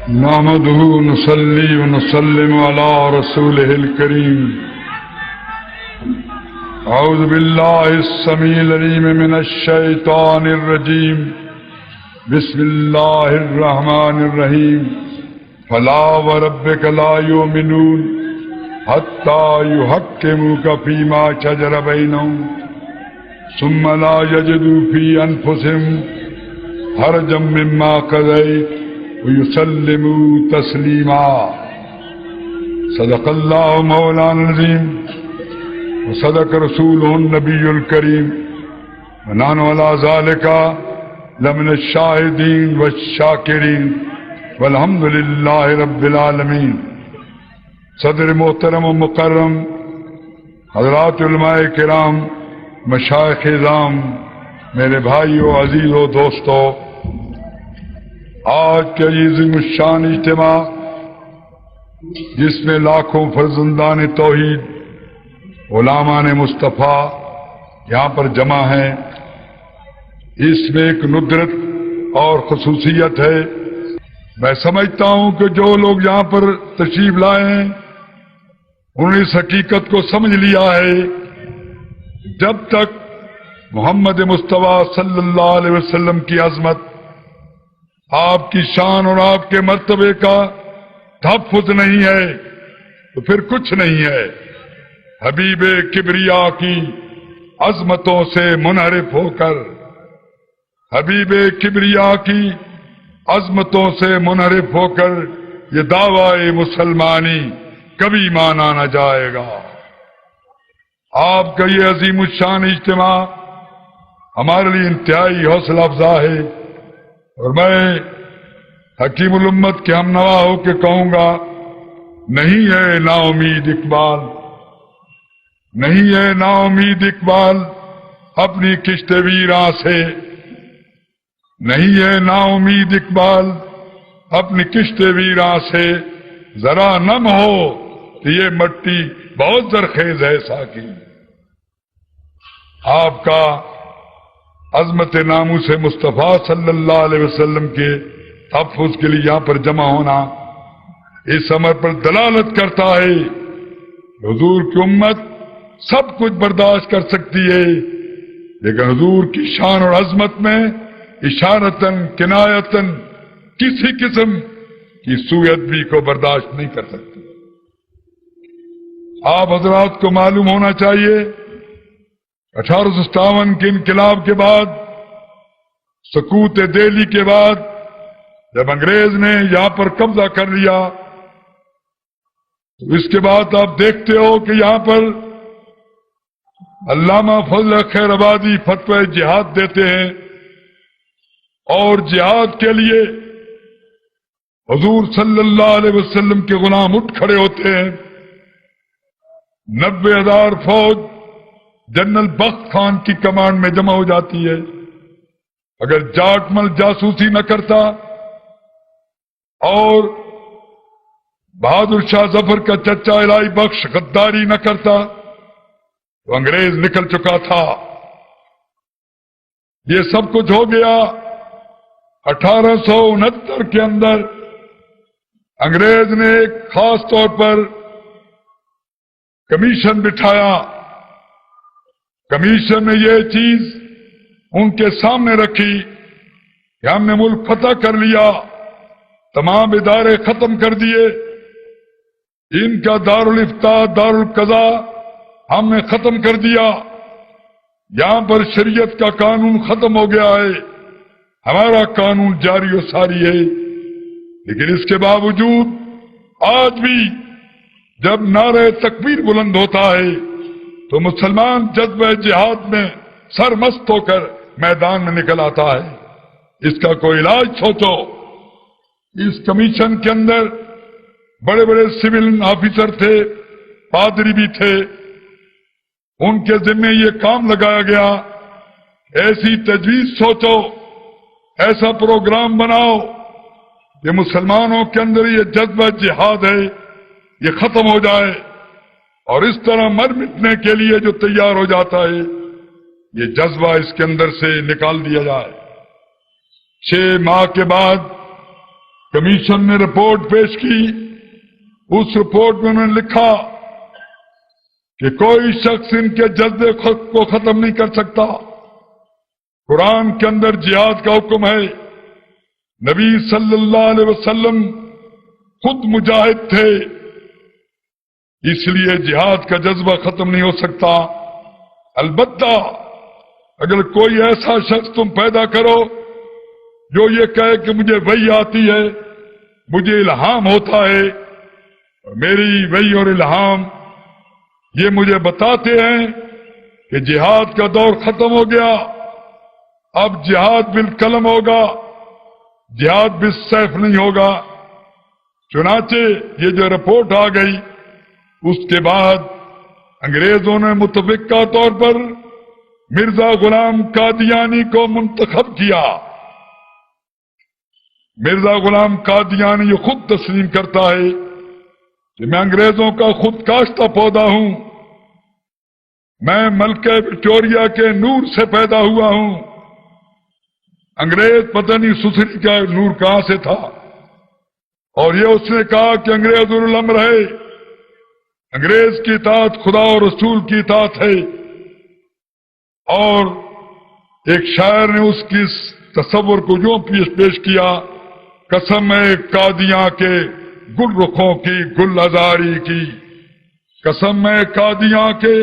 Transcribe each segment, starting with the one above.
نحمده ونصلي ونسلم على رسوله الكريم. أعوذ بالله السميع العليم من الشيطان الرجيم. بسم الله الرحمن الرحيم. فلا وربك لا يؤمنون حتى يحكموك فيما شجر بينهم ثم لا يجدوا في أنفسهم حرجا مما قضيت ويسلموا تسليما. صدق الله مولانا العظيم وصدق رسوله النبي الكريم ونحن على ذلك لمن الشاهدين والشاكرين والحمد لله رب العالمين. صدر محترم و مکرم، حضرات علماء کرام، مشائخ اعظام، میرے بھائیو، عزیزو، دوستو، آج کے عظیم الشان اجتماع جس میں لاکھوں فرزندان توحید، غلامان مصطفیٰ یہاں پر جمع ہیں، اس میں ایک ندرت اور خصوصیت ہے. میں سمجھتا ہوں کہ جو لوگ یہاں پر تشریف لائے ہیں انہوں نے اس حقیقت کو سمجھ لیا ہے جب تک محمد مصطفیٰ صلی اللہ علیہ وسلم کی عظمت، آپ کی شان اور آپ کے مرتبے کا تحفظ نہیں ہے تو پھر کچھ نہیں ہے. حبیب کبریا کی عظمتوں سے منحرف ہو کر، حبیب کبریا کی عظمتوں سے منحرف ہو کر یہ دعوی مسلمانی کبھی مانا نہ جائے گا. آپ کا یہ عظیم الشان اجتماع ہمارے لیے انتہائی حوصلہ افزا ہے، اور میں حکیم الامت کے ہم نوا ہو کے کہوں گا، نہیں ہے نا امید اقبال، نہیں ہے نا امید اقبال اپنی کشت ویراں سے، نہیں ہے نا امید اقبال اپنی کشت ویراں سے. ذرا نم ہو کہ یہ مٹی بہت زرخیز ہے ساکی. آپ کا عظمت ناموس مصطفیٰ صلی اللہ علیہ وسلم کے تحفظ کے لیے یہاں پر جمع ہونا اس امر پر دلالت کرتا ہے. حضور کی امت سب کچھ برداشت کر سکتی ہے، لیکن حضور کی شان اور عظمت میں اشارتاً کنایتاً کسی قسم کی سوء ادبی کو برداشت نہیں کر سکتی. آپ حضرات کو معلوم ہونا چاہیے 1857 کے انقلاب کے بعد، سقوط دہلی کے بعد، جب انگریز نے یہاں پر قبضہ کر لیا تو اس کے بعد آپ دیکھتے ہو کہ یہاں پر علامہ فضل خیر آبادی فتوی جہاد دیتے ہیں، اور جہاد کے لیے حضور صلی اللہ علیہ وسلم کے غلام اٹھ کھڑے ہوتے ہیں. 90,000 فوج جنرل بخت خان کی کمانڈ میں جمع ہو جاتی ہے. اگر جاٹ مل جاسوسی نہ کرتا اور بہادر شاہ ظفر کا چچا الہی بخش غداری نہ کرتا تو انگریز نکل چکا تھا. یہ سب کچھ ہو گیا. 1869 کے اندر انگریز نے ایک خاص طور پر کمیشن بٹھایا. کمیشن نے یہ چیز ان کے سامنے رکھی کہ ہم نے ملک فتح کر لیا، تمام ادارے ختم کر دیے، ان کا دارالافتاء دارالقضاء ہم نے ختم کر دیا، یہاں پر شریعت کا قانون ختم ہو گیا ہے، ہمارا قانون جاری و ساری ہے. لیکن اس کے باوجود آج بھی جب نعرہ تکبیر بلند ہوتا ہے تو مسلمان جذبہ جہاد میں سرمست ہو کر میدان میں نکل آتا ہے. اس کا کوئی علاج سوچو. اس کمیشن کے اندر بڑے بڑے سول آفیسر تھے، پادری بھی تھے، ان کے ذمہ یہ کام لگایا گیا، ایسی تجویز سوچو، ایسا پروگرام بناؤ کہ مسلمانوں کے اندر یہ جذبہ جہاد ہے یہ ختم ہو جائے، اور اس طرح مر مٹنے کے لیے جو تیار ہو جاتا ہے یہ جذبہ اس کے اندر سے نکال دیا جائے. 6 ماہ کے بعد کمیشن نے رپورٹ پیش کی. اس رپورٹ میں انہوں نے لکھا کہ کوئی شخص ان کے جذبے کو ختم نہیں کر سکتا. قرآن کے اندر جہاد کا حکم ہے. نبی صلی اللہ علیہ وسلم خود مجاہد تھے، اس لیے جہاد کا جذبہ ختم نہیں ہو سکتا. البتہ اگر کوئی ایسا شخص تم پیدا کرو جو یہ کہے کہ مجھے وحی آتی ہے، مجھے الہام ہوتا ہے، میری وحی اور الہام یہ مجھے بتاتے ہیں کہ جہاد کا دور ختم ہو گیا، اب جہاد بالقلم ہوگا، جہاد بالسیف نہیں ہوگا. چنانچہ یہ جو رپورٹ آ گئی اس کے بعد انگریزوں نے متفقہ طور پر مرزا غلام قادیانی کو منتخب کیا. مرزا غلام قادیانی یہ خود تسلیم کرتا ہے کہ میں انگریزوں کا خود کاشتہ پودا ہوں، میں ملکہ وکٹوریہ کے نور سے پیدا ہوا ہوں. انگریز پتہ نہیں سسری کا نور کہاں سے تھا، اور یہ اس نے کہا کہ انگریز الامر ہے، انگریز کی اطاعت خدا اور رسول کی اطاعت ہے. اور ایک شاعر نے اس کی اس تصور کو یوں پیش کیا، قسم ہے قادیاں کے گل رخوں کی گل ازاری کی، قسم ہے قادیاں کے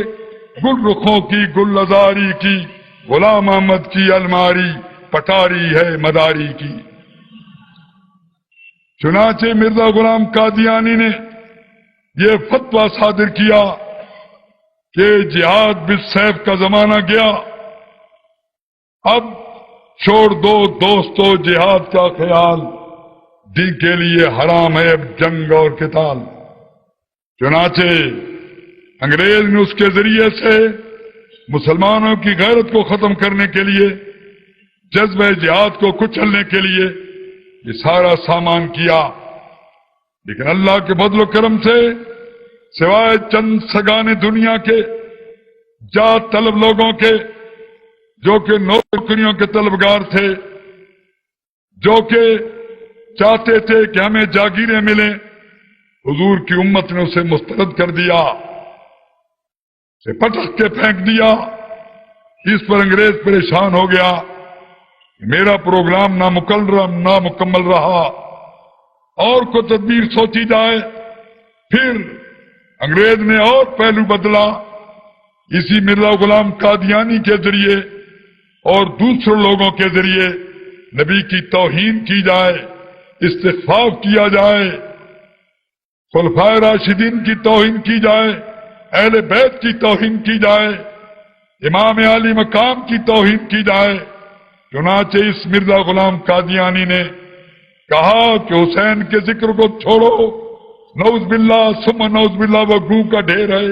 گل رخوں کی گل ازاری کی، غلام احمد کی الماری پٹاری ہے مداری کی. چنانچہ مرزا غلام قادیانی نے یہ فتویٰ صادر کیا کہ جہاد بالسیف کا زمانہ گیا، اب چھوڑ دو دوستو جہاد کا خیال، دین کے لیے حرام ہے اب جنگ اور قتال. چنانچہ انگریز نے اس کے ذریعے سے مسلمانوں کی غیرت کو ختم کرنے کے لیے، جذبہ جہاد کو کچلنے کے لیے یہ سارا سامان کیا. لیکن اللہ کے فضل و کرم سے سوائے چند سگانے دنیا کے جات طلب لوگوں کے جو کہ نوکریوں کے طلبگار تھے، جو کہ چاہتے تھے کہ ہمیں جاگیریں ملیں، حضور کی امت نے اسے مسترد کر دیا، اسے پٹک کے پھینک دیا. اس پر انگریز پریشان ہو گیا، میرا پروگرام نامکمل رہا، اور کو تدبیر سوچی جائے. پھر انگریز نے اور پہلو بدلا، اسی مرزا غلام قادیانی کے ذریعے اور دوسرے لوگوں کے ذریعے نبی کی توہین کی جائے، استخفاف کیا جائے، خلفائے راشدین کی توہین کی جائے، اہل بیت کی توہین کی جائے، امام عالی مقام کی توہین کی جائے. چنانچہ اس مرزا غلام قادیانی نے کہا کہ حسین کے ذکر کو چھوڑو، نعوذ باللہ ثم نعوذ باللہ وہ گوں کا ڈھیر ہے،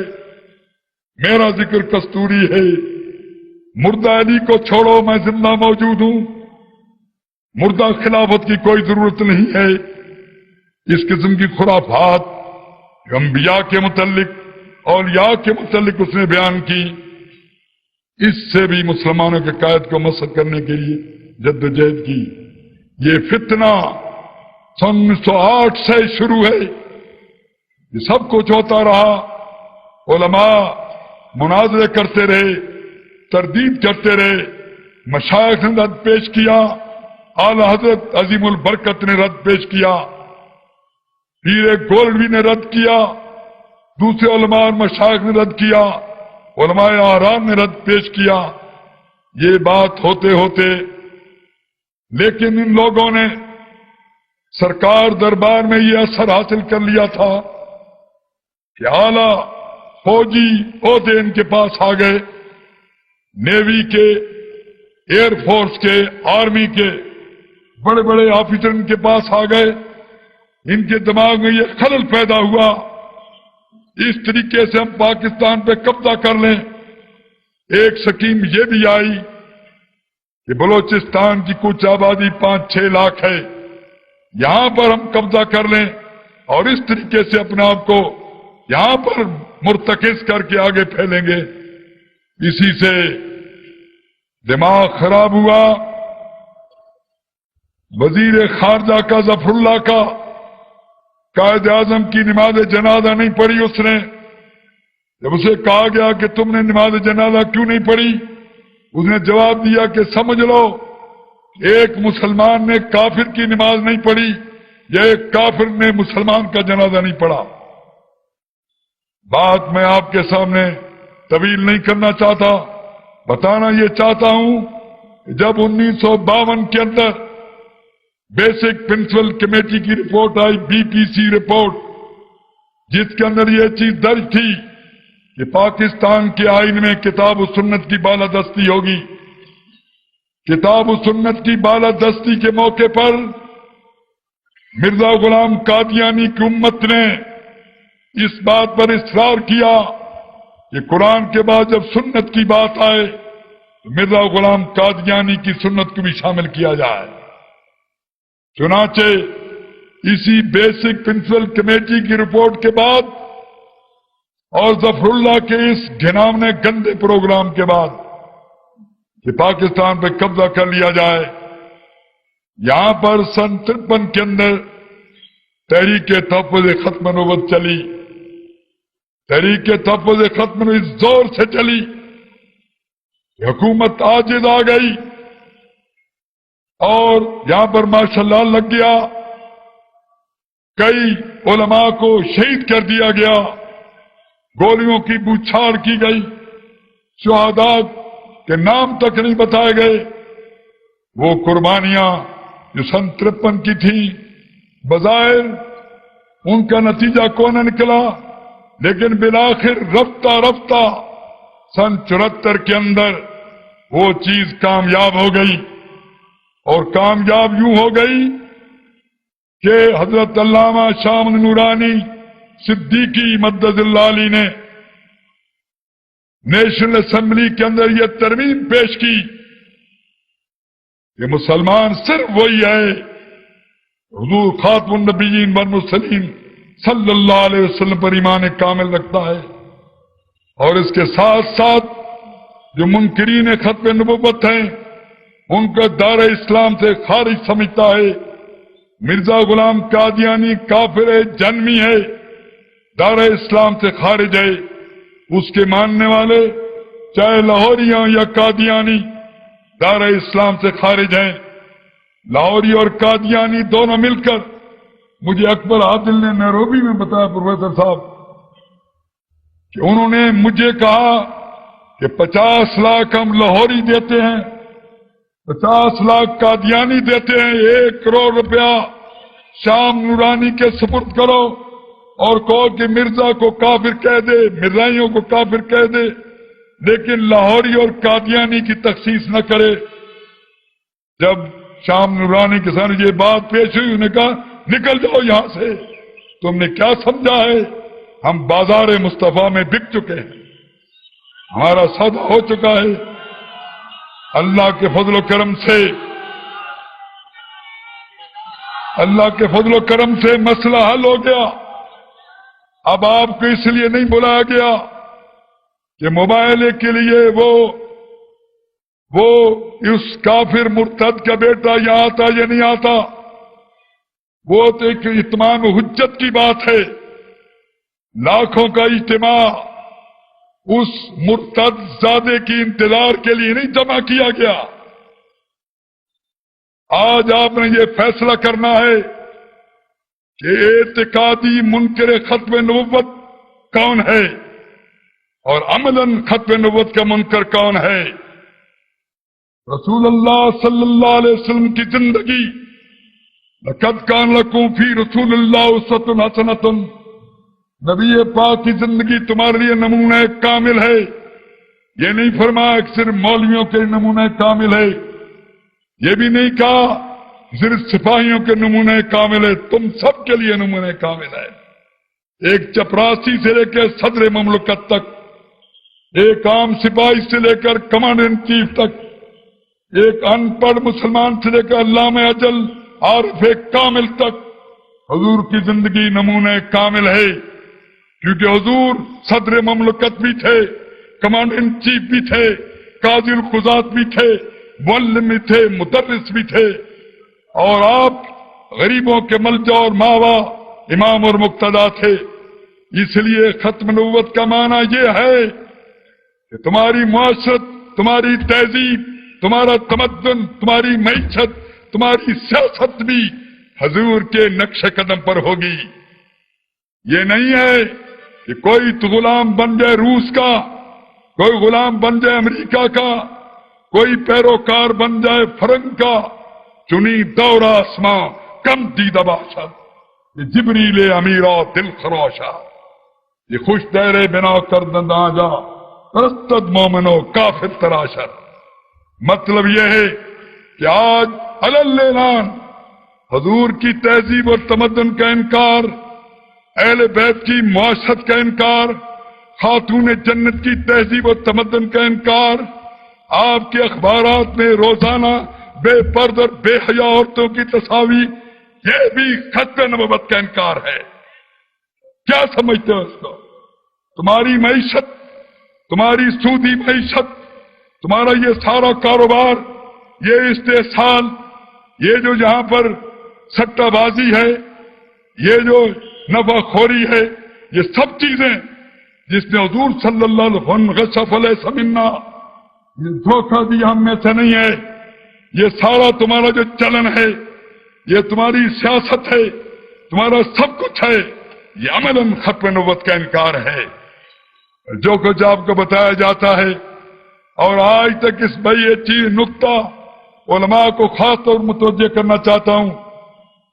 میرا ذکر کستوری ہے. مردہ علی کو چھوڑو، میں زندہ موجود ہوں، مردہ خلافت کی کوئی ضرورت نہیں ہے. اس قسم کی خرافات انبیاء کے متعلق، اولیاء کے متعلق اس نے بیان کی. اس سے بھی مسلمانوں کے قائد کو مسخ کرنے کے لیے جدوجہد کی. یہ فتنہ 1908 سے شروع ہے، یہ سب کچھ ہوتا رہا. علماء مناظرے کرتے رہے، تردید کرتے رہے، مشائخ نے رد پیش کیا، اعلی حضرت عظیم البرکت نے رد پیش کیا، پیر گولڈوی نے رد کیا، دوسرے علماء اور مشائخ نے رد کیا، علماء آرام نے رد پیش کیا. یہ بات ہوتے ہوتے لیکن ان لوگوں نے سرکار دربار میں یہ اثر حاصل کر لیا تھا کہ اعلی فوجی عہدے ان کے پاس آ گئے، نیوی کے، ایئر فورس کے، آرمی کے بڑے بڑے آفیسر ان کے پاس آ گئے. ان کے دماغ میں یہ خلل پیدا ہوا، اس طریقے سے ہم پاکستان پہ قبضہ کر لیں. ایک سکیم یہ بھی آئی کہ بلوچستان کی کچھ آبادی 5-6 لاکھ ہے، یہاں پر ہم قبضہ کر لیں اور اس طریقے سے اپنے آپ کو یہاں پر مرتکز کر کے آگے پھیلیں گے. اسی سے دماغ خراب ہوا. وزیر خارجہ کا ظفر اللہ کا قائد اعظم کی نماز جنازہ نہیں پڑھی اس نے. جب اسے کہا گیا کہ تم نے نماز جنازہ کیوں نہیں پڑھی، اس نے جواب دیا کہ سمجھ لو ایک مسلمان نے کافر کی نماز نہیں پڑھی یا ایک کافر نے مسلمان کا جنازہ نہیں پڑھا. بات میں آپ کے سامنے طویل نہیں کرنا چاہتا، بتانا یہ چاہتا ہوں کہ جب 1952 کے اندر بیسک پرنسپل کمیٹی کی رپورٹ آئی، بی پی سی رپورٹ، جس کے اندر یہ چیز درج تھی کہ پاکستان کے آئین میں کتاب و سنت کی بالادستی ہوگی، کتاب و سنت کی بالادستی کے موقع پر مرزا غلام قادیانی کی امت نے اس بات پر اصرار کیا کہ قرآن کے بعد جب سنت کی بات آئے تو مرزا غلام قادیانی کی سنت کو بھی شامل کیا جائے. چنانچہ اسی بیسک پرنسپل کمیٹی کی رپورٹ کے بعد اور ظفر اللہ کے اس گھناونے گندے پروگرام کے بعد کہ پاکستان پہ قبضہ کر لیا جائے، یہاں پر سن 53 کے اندر تحریک تحفظ ختم نبوت چلی. تحریک تحفظ ختم نبوت اس زور سے چلی کہ حکومت عاجز آ گئی اور یہاں پر ماشاءاللہ لگ گیا. کئی علماء کو شہید کر دیا گیا، گولیوں کی بوچھاڑ کی گئی، شہداء کے نام تک نہیں بتائے گئے. وہ قربانیاں جو سن 53 کی تھی بظاہر ان کا نتیجہ کون نکلا، لیکن بالآخر رفتہ رفتہ سن 74 کے اندر وہ چیز کامیاب ہو گئی. اور کامیاب یوں ہو گئی کہ حضرت علامہ شاہ محمد نورانی صدیقی مدد اللہ علی نے نیشنل اسمبلی کے اندر یہ ترمیم پیش کی کہ مسلمان صرف وہی ہے حضور خاتم النبیین والمرسلین صلی اللہ علیہ وسلم پر ایمان کامل رکھتا ہے، اور اس کے ساتھ ساتھ جو منکرین ختم نبوت ہیں ان کا دار اسلام سے خارج سمجھتا ہے. مرزا غلام قادیانی کافر ہے، جنمی ہے، دار اسلام سے خارج ہے. اس کے ماننے والے چاہے لاہوری ہوں یا قادیانی دار اسلام سے خارج ہیں. لاہوری اور قادیانی دونوں مل کر، مجھے اکبر عادل نے نیروبی میں بتایا پروفیسر صاحب کہ انہوں نے مجھے کہا کہ 50 لاکھ ہم لاہوری دیتے ہیں، 50 لاکھ قادیانی دیتے ہیں، 1 کروڑ روپیہ شام نورانی کے سپرد کرو اور کہو کہ مرزا کو کافر کہہ دے، مرزائیوں کو کافر کہہ دے، لیکن لاہوری اور قادیانی کی تخصیص نہ کرے. جب شام نورانی کے سامنے یہ بات پیش ہوئی، انہوں نے کہا نکل جاؤ یہاں سے، تم نے کیا سمجھا ہے؟ ہم بازار مصطفیٰ میں بک چکے ہیں، ہمارا سودا ہو چکا ہے. اللہ کے فضل و کرم سے، اللہ کے فضل و کرم سے مسئلہ حل ہو گیا. اب آپ کو اس لیے نہیں بلایا گیا کہ موبائل کے لیے وہ اس کافر مرتد کا بیٹا یہاں آتا یا نہیں آتا، وہ تو ایک اتمام حجت کی بات ہے. لاکھوں کا اجتماع اس مرتد زادے کی انتظار کے لیے نہیں جمع کیا گیا. آج آپ نے یہ فیصلہ کرنا ہے کہ اعتقادی منکر ختم نبوت کون ہے اور عملاً ختم نبوت کا منکر کون ہے. رسول اللہ صلی اللہ علیہ وسلم کی زندگی، لقد کان لکم فی رسول اللہ اسوۃ حسنۃ، نبی پاک کی زندگی تمہارے لیے نمونہ کامل ہے. یہ نہیں فرمایا کہ صرف مولویوں کے نمونہ کامل ہے، یہ بھی نہیں کہا صرف سپاہیوں کے نمونہ کامل ہے، تم سب کے لیے نمونہ کامل ہے. ایک چپراسی سے لے کر صدر مملکت تک، ایک عام سپاہی سے لے کر کمانڈر ان چیف تک، ایک ان پڑھ مسلمان سے لے کر علامہ اجل عارف کامل تک، حضور کی زندگی نمونہ کامل ہے. کیونکہ حضور صدر مملکت بھی تھے، کمانڈر ان چیف بھی تھے، قاضی القضات بھی تھے، معلم بھی تھے، مدرس بھی تھے، اور آپ غریبوں کے ملجا اور ماوا امام اور مقتدا تھے. اس لیے ختم نبوت کا معنی یہ ہے کہ تمہاری معاشرت، تمہاری تہذیب، تمہارا تمدن، تمہاری معیشت، تمہاری سیاست بھی حضور کے نقش قدم پر ہوگی. یہ نہیں ہے کہ کوئی تو غلام بن جائے روس کا، کوئی غلام بن جائے امریکہ کا، کوئی پیروکار بن جائے فرنگ کا. چنی دور آسماں کم دیدہ بادشاہ، یہ جبریل امیرا دل خروشا، یہ خوش دہرے بنا کر دنداں جا پرستد مومنو کافر تراشا. مطلب یہ ہے کہ آج علل حضور کی تہذیب اور تمدن کا انکار، اہل بیت کی معاشرت کا انکار، خاتون جنت کی تہذیب اور تمدن کا انکار، آپ کے اخبارات میں روزانہ بے پردہ اور بے حیا عورتوں کی تصاویر، یہ بھی ختم نبوت کا انکار ہے. کیا سمجھتے ہو اس کو؟ تمہاری معیشت، تمہاری سودی معیشت، تمہارا یہ سارا کاروبار، یہ استحصال، یہ جو یہاں پر سٹہ بازی ہے، یہ جو نفع خوری ہے، یہ سب چیزیں جس نے حضور صلی اللہ علیہ وسلم غصف علیہ سمنا، یہ دھوکہ دیا ہم میں سے نہیں ہے. یہ سارا تمہارا جو چلن ہے، یہ تمہاری سیاست ہے، تمہارا سب کچھ ہے، یہ عملاً ختم نبوت کا انکار ہے. جو کچھ آپ کو بتایا جاتا ہے، اور آج تک اس بھائی یہ چیز نقطہ علماء کو خاص طور متوجہ کرنا چاہتا ہوں،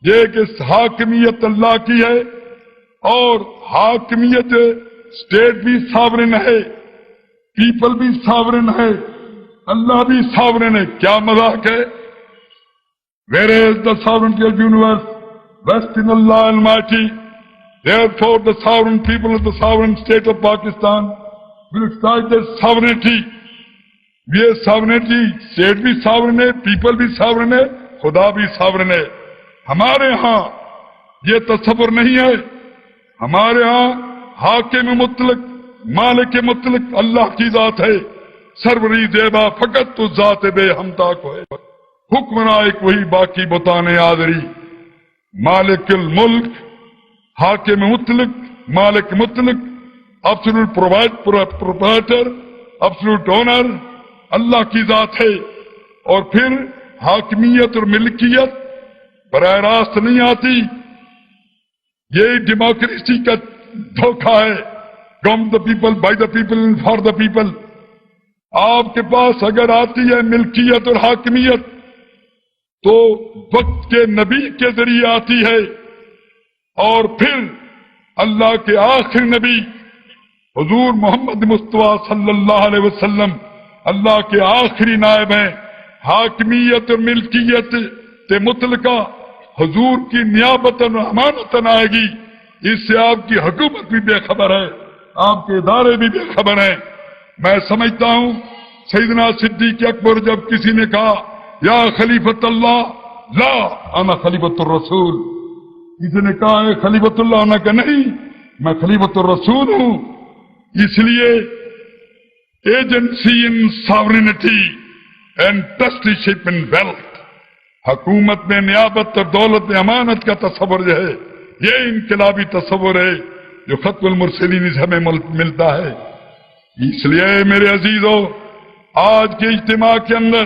یہ کہ حاکمیت اللہ کی ہے، اور حاکمیت اسٹیٹ بھی ساورن ہے، پیپل بھی ساورن ہے، اللہ بھی ساورن ہے. کیا مذاق ہے؟ Where is the sovereignty of the universe? Rest in Allah Almighty. Therefore the sovereign people of the sovereign state of Pakistan will exercise their sovereignty. یہ sovereignty، state بھی sovereign ہے، people بھی sovereign ہے، خدا بھی sovereign ہے. ہمارے ہاں یہ تصور نہیں ہے. ہمارے ہاں حاکم مطلق، مالک مطلق اللہ کی ذات ہے. سروری زیبا فقط تو ذات بے ہمتا کو ہے. حکمراں ایک وہی باقی بتانے آدری. مالک الملک، حاکم مطلق، مالک مطلق، ایبسولوٹ پروپرائٹر، ایبسولوٹ اونر اللہ کی ذات ہے. اور پھر حاکمیت اور ملکیت براہ راست نہیں آتی. یہ ڈیموکریسی کا دھوکہ ہے. From the people, by the people, for the people. آپ کے پاس اگر آتی ہے ملکیت اور حاکمیت تو وقت کے نبی کے ذریعے آتی ہے، اور پھر اللہ کے آخری نبی حضور محمد مصطفیٰ صلی اللہ علیہ وسلم اللہ کے آخری نائب ہیں. حاکمیت اور ملکیت مطلقہ حضور کی نیابتاً و امانتاً آئے گی. اس سے آپ کی حکومت بھی بے خبر ہے، آپ کے ادارے بھی بے خبر ہیں. میں سمجھتا ہوں سیدنا صدیق اکبر جب کسی نے کہا یا خلیفۃ اللہ، لا انا خلیفۃ الرسول، کسی نے کہا ہے خلیفۃ اللہ، نے کہا نہیں میں خلیفۃ الرسول ہوں. اس لیے agency in sovereignty and trusteeship in wealth, حکومت میں نیابت اور دولت میں امانت کا تصور جو ہے، یہ انقلابی تصور ہے جو ختم المرسلین سے ہمیں ملتا ہے. اس لیے میرے عزیزو، آج کے اجتماع کے اندر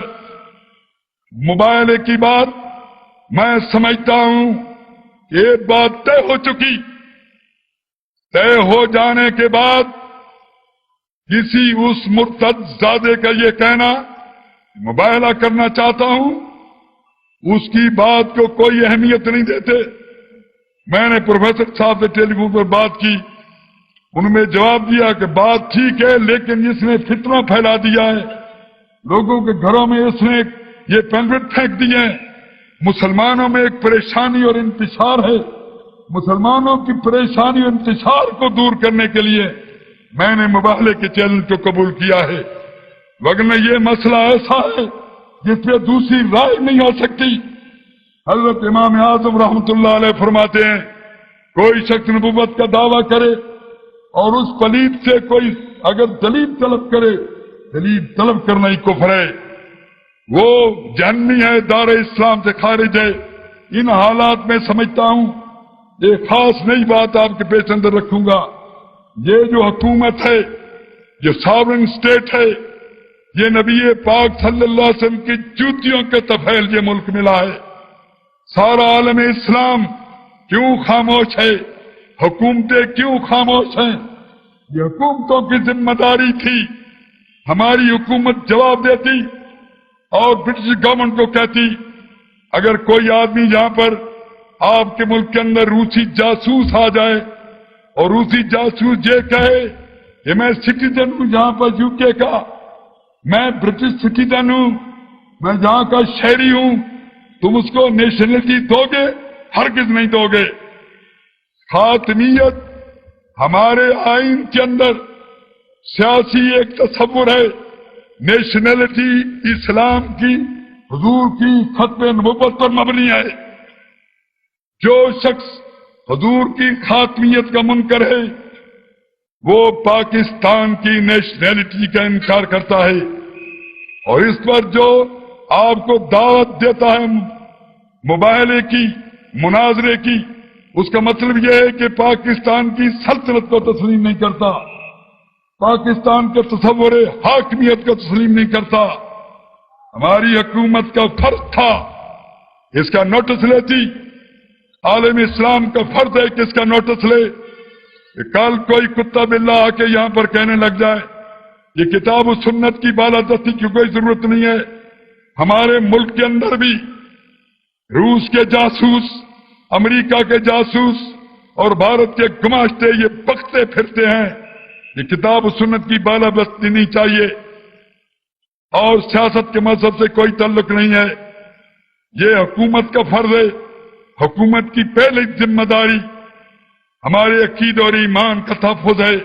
مباہلے کی بات میں سمجھتا ہوں کہ یہ بات طے ہو چکی. طے ہو جانے کے بعد کسی اس مرتد زادے کا یہ کہنا مباہلہ کرنا چاہتا ہوں، اس کی بات کو کوئی اہمیت نہیں دیتے. میں نے پروفیسر صاحب سے ٹیلی فون پر بات کی، انہوں نے جواب دیا کہ بات ٹھیک ہے لیکن اس نے فتنہ پھیلا دیا ہے، لوگوں کے گھروں میں اس نے یہ پینفلٹ پھینک دیے ہیں. مسلمانوں میں ایک پریشانی اور انتشار ہے. مسلمانوں کی پریشانی اور انتشار کو دور کرنے کے لیے میں نے مباہلے کے چیلنج کو قبول کیا ہے. وگرنہ یہ مسئلہ ایسا ہے جس پہ دوسری رائے نہیں ہو سکتی. حضرت امام اعظم رحمۃ اللہ علیہ فرماتے ہیں کوئی شخص نبوت کا دعویٰ کرے اور اس پلید سے کوئی اگر دلیل طلب کرے، دلیل طلب کرنا ہی کفر ہے. وہ جہنمی ہے، دار اسلام سے خارج ہے. ان حالات میں سمجھتا ہوں ایک خاص نئی بات آپ کے پیش اندر رکھوں گا. یہ جو حکومت ہے، جو ساورن اسٹیٹ ہے، یہ نبی پاک صلی اللہ علیہ وسلم کی جوتیوں کے طفیل یہ ملک ملا ہے. سارا عالم اسلام کیوں خاموش ہے؟ حکومتیں کیوں خاموش ہیں؟ یہ حکومتوں کی ذمہ داری تھی. ہماری حکومت جواب دیتی اور برٹش گورنمنٹ کو کہتی اگر کوئی آدمی یہاں پر آپ کے ملک کے اندر روسی جاسوس آ جائے اور روسی جاسوس یہ کہے کہ میں سٹیزن ہوں یہاں پر یو کے کا، میں برٹش سٹیزن ہوں، میں یہاں کا شہری ہوں، تم اس کو نیشنلٹی دو گے؟ ہرگز نہیں دو گے. خاتمیت ہمارے آئین کے اندر سیاسی ایک تصور ہے. نیشنلٹی اسلام کی، حضور کی ختم نبوت پر مبنی ہے. جو شخص حضور کی خاتمیت کا منکر ہے وہ پاکستان کی نیشنلٹی کا انکار کرتا ہے. اور اس پر جو آپ کو دعوت دیتا ہے مباحثے کی، مناظرے کی، اس کا مطلب یہ ہے کہ پاکستان کی سلطنت کو تسلیم نہیں کرتا، پاکستان کے تصور حاکمیت کو تسلیم نہیں کرتا. ہماری حکومت کا فرض تھا اس کا نوٹس لیتی. عالم اسلام کا فرض ہے کہ اس کا نوٹس لے. کہ کل کوئی کتا بلا آ کے یہاں پر کہنے لگ جائے یہ کتاب و سنت کی بالادستی کی کوئی ضرورت نہیں ہے. ہمارے ملک کے اندر بھی روس کے جاسوس، امریکہ کے جاسوس اور بھارت کے گماشتے یہ بکتے پھرتے ہیں. یہ کتاب و سنت کی بالادستی نہیں چاہیے اور سیاست کے مذہب سے کوئی تعلق نہیں ہے. یہ حکومت کا فرض ہے. حکومت کی پہلی ذمہ داری ہمارے عقید اور ایمان کا تحفظ ہے.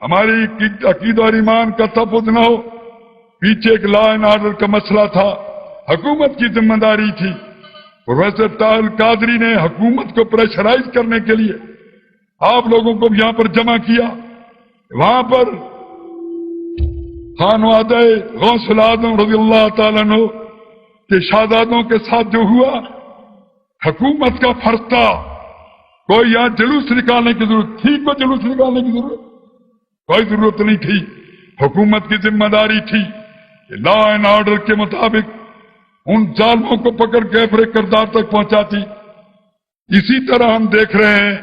ہماری عقید اور ایمان کا تحفظ نہ ہو، پیچھے ایک لا اینڈ آرڈر کا مسئلہ تھا، حکومت کی ذمہ داری تھی. پروفیسر طاہر قادری نے حکومت کو پریشرائز کرنے کے لیے آپ لوگوں کو یہاں پر جمع کیا. وہاں پر خانوادہ غوث الاعظم رضی اللہ تعالیٰ عنہ کے شہزادوں کے ساتھ جو ہوا حکومت کا فرض تھا. کوئی یہاں جلوس نکالنے کی ضرورت تھی؟ کوئی جلوس نکالنے کی کوئی ضرورت نہیں تھی. حکومت کی ذمہ داری تھی کہ لا اینڈ آرڈر کے مطابق ان ظالموں کو پکڑ کے اپنے کردار تک پہنچاتی. اسی طرح ہم دیکھ رہے ہیں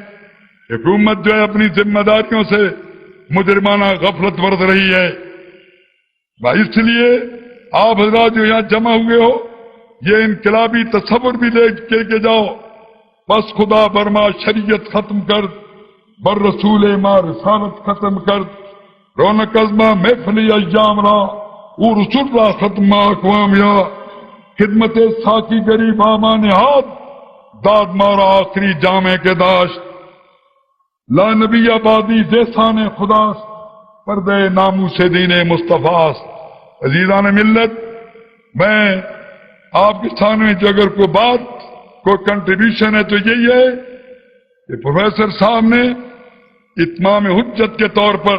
حکومت جو ہے اپنی ذمہ داریوں سے مجرمانہ غفلت برت رہی ہے. اس لیے آپ حضرات جو یہاں جمع ہوئے ہو یہ انقلابی تصور بھی لے کے جاؤ. بس خدا برما شریعت ختم کر، بر رسول ما رسالت ختم کر، رونق ازما محفلی ایام را او رسول را ختم اقوام یا خدمت ساکی گریب آمان ہاتھ داد مارا آخری جامع کے داشت. لا نبی آبادی زیسان خداس پردے ناموس دین مصطفیٰ. عزیزان ملت، میں آپ کے سامنے جو اگر کوئی بات کوئی کنٹریبیوشن ہے تو یہی ہے کہ پروفیسر صاحب نے اتمام حجت کے طور پر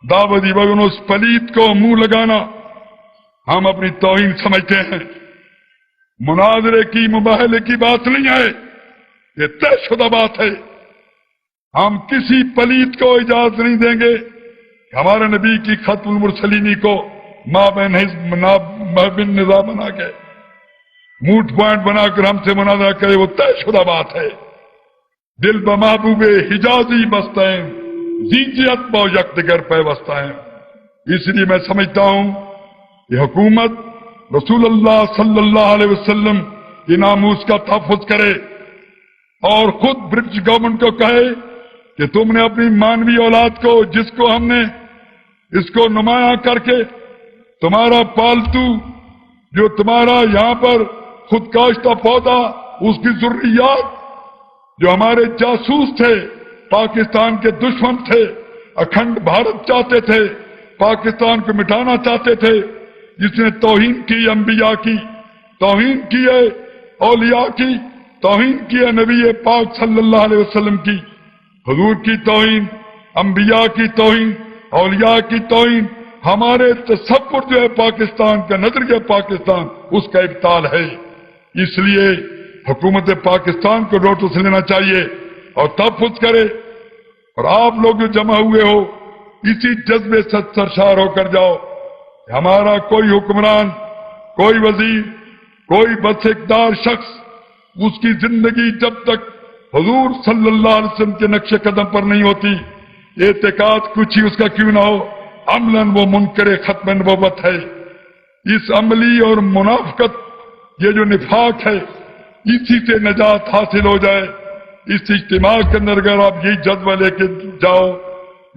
دعوتی بگن اس پلیت کو منہ لگانا ہم اپنی توہین سمجھتے ہیں. مناظرے کی، مباحثے کی بات نہیں ہے، یہ طے شدہ بات ہے. ہم کسی پلیت کو اجازت نہیں دیں گے کہ ہمارے نبی کی ختم المرسلینی کو مابین حزب بن نظام بنا کے موٹ پوائنٹ بنا کر ہم سے مناظرہ کرے، وہ طے شدہ بات ہے. دل بمحبوب حجازی بستیں زیجیت با یک دیگر پیوستیں. اس لیے میں سمجھتا ہوں کہ حکومت رسول اللہ صلی اللہ علیہ وسلم کی ناموس کا تحفظ کرے اور خود برٹش گورنمنٹ کو کہے کہ تم نے اپنی مانوی اولاد کو، جس کو ہم نے اس کو نمایاں کر کے تمہارا پالتو جو تمہارا یہاں پر خود کاشتہ پودا، اس کی ذریات جو ہمارے جاسوس تھے، پاکستان کے دشمن تھے، اکھنڈ بھارت چاہتے تھے، پاکستان کو مٹانا چاہتے تھے، جس نے توہین کی انبیاء کی، توہین کی ہے اولیاء کی، توہین کی ہے نبی پاک صلی اللہ علیہ وسلم کی، حضور کی توہین، انبیاء کی توہین، اولیاء کی توہین، ہمارے تصور جو ہے پاکستان کا، نظریہ پاکستان، اس کا ابطال ہے. اس لیے حکومت پاکستان کو نوٹس لینا چاہیے اور تحفظ کرے. اور آپ لوگ جو جمع ہوئے ہو اسی جذبے سے سرشار ہو کر جاؤ. ہمارا کوئی حکمران، کوئی وزیر، کوئی بس اقتدار شخص، اس کی زندگی جب تک حضور صلی اللہ علیہ وسلم کے نقش قدم پر نہیں ہوتی، اعتقاد کچھ ہی اس کا کیوں نہ ہو، عملاً وہ منکر ختم نبوت ہے. اس عملی اور منافقت، یہ جو نفاق ہے، اسی سے نجات حاصل ہو جائے. اس اجتماع کے اندر اگر آپ یہی جذبہ لے کے جاؤ،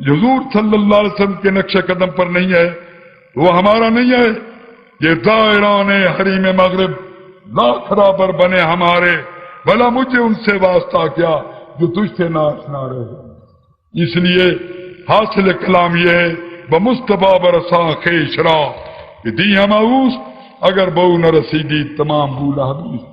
حضور صلی اللہ علیہ وسلم کے نقش قدم پر نہیں ہے، وہ ہمارا نہیں ہے. یہ دائران حریم مغرب لاکھ برابر بنے ہمارے، بھلا مجھے ان سے واسطہ کیا جو تجھ سے نہ آشنا رہے. اس لیے حاصل کلام یہ ہے بمصطفیٰ برسا خیش را کہ دی ہماؤس اگر بہو نہ رسیدی تمام بولا حدیث.